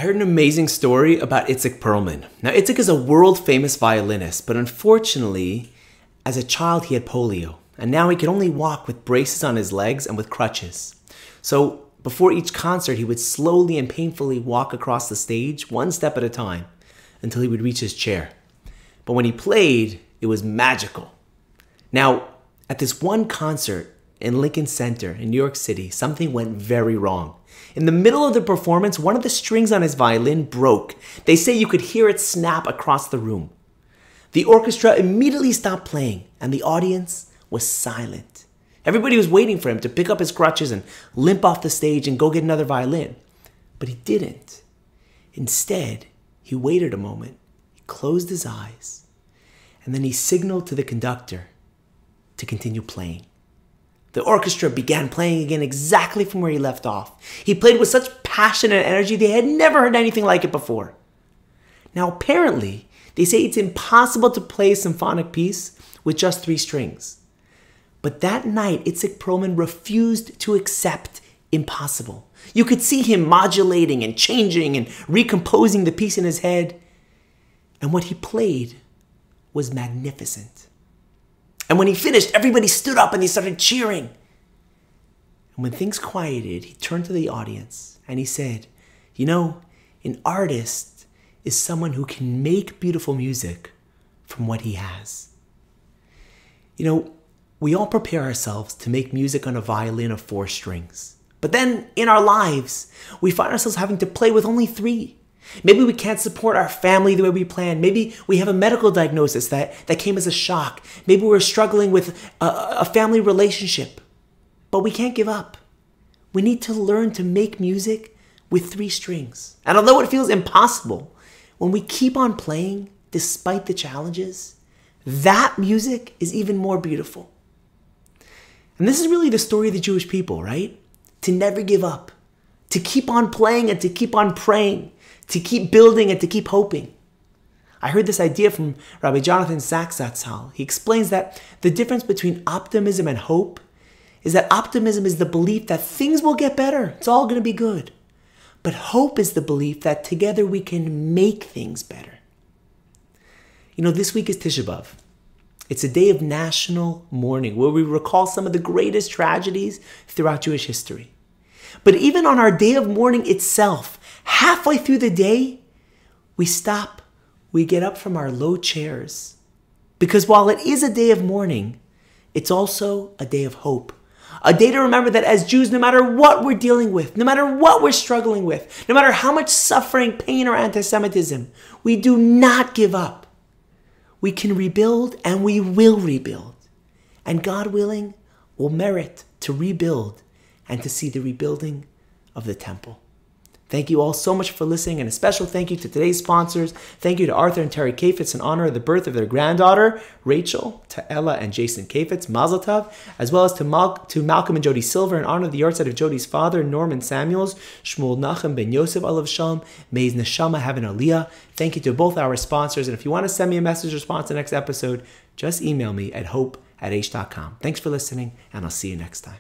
I heard an amazing story about Itzhak Perlman. Now, Itzhak is a world-famous violinist, but unfortunately, as a child, he had polio. And now he could only walk with braces on his legs and with crutches. So, before each concert, he would slowly and painfully walk across the stage, one step at a time, until he would reach his chair. But when he played, it was magical. Now, at this one concert in Lincoln Center in New York City, something went very wrong. In the middle of the performance, one of the strings on his violin broke. They say you could hear it snap across the room. The orchestra immediately stopped playing, and the audience was silent. Everybody was waiting for him to pick up his crutches and limp off the stage and go get another violin. But he didn't. Instead, he waited a moment, he closed his eyes, and then he signaled to the conductor to continue playing. The orchestra began playing again exactly from where he left off. He played with such passion and energy they had never heard anything like it before. Now apparently, they say it's impossible to play a symphonic piece with just 3 strings. But that night, Itzhak Perlman refused to accept impossible. You could see him modulating and changing and recomposing the piece in his head. And what he played was magnificent. And when he finished, everybody stood up and they started cheering. And when things quieted, he turned to the audience and he said, you know, an artist is someone who can make beautiful music from what he has. You know, we all prepare ourselves to make music on a violin of 4 strings. But then in our lives, we find ourselves having to play with only 3. Maybe we can't support our family the way we planned. Maybe we have a medical diagnosis that came as a shock. Maybe we're struggling with a family relationship. But we can't give up. We need to learn to make music with 3 strings. And although it feels impossible, when we keep on playing despite the challenges, that music is even more beautiful. And this is really the story of the Jewish people, right? To never give up, to keep on playing and to keep on praying, to keep building and to keep hoping. I heard this idea from Rabbi Jonathan Sachs Zatzal. He explains that the difference between optimism and hope is that optimism is the belief that things will get better. It's all going to be good. But hope is the belief that together we can make things better. You know, this week is Tisha B'Av. It's a day of national mourning where we recall some of the greatest tragedies throughout Jewish history. But even on our day of mourning itself, halfway through the day, we stop, we get up from our low chairs. Because while it is a day of mourning, it's also a day of hope. A day to remember that as Jews, no matter what we're dealing with, no matter what we're struggling with, no matter how much suffering, pain, or anti-Semitism, we do not give up. We can rebuild and we will rebuild. And God willing, we'll merit to rebuild and to see the rebuilding of the temple. Thank you all so much for listening, and a special thank you to today's sponsors. Thank you to Arthur and Terry Kafetz in honor of the birth of their granddaughter, Rachel, to Ella and Jason Kafetz, Mazel Tov, as well as to Malcolm and Jody Silver in honor of the yahrzeit of Jody's father, Norman Samuels, Shmuel Nachum ben Yosef Alav Shalom. May his neshama have an aliyah. Thank you to both our sponsors, and if you want to send me a message response to the next episode, just email me at hope@h.com. Thanks for listening, and I'll see you next time.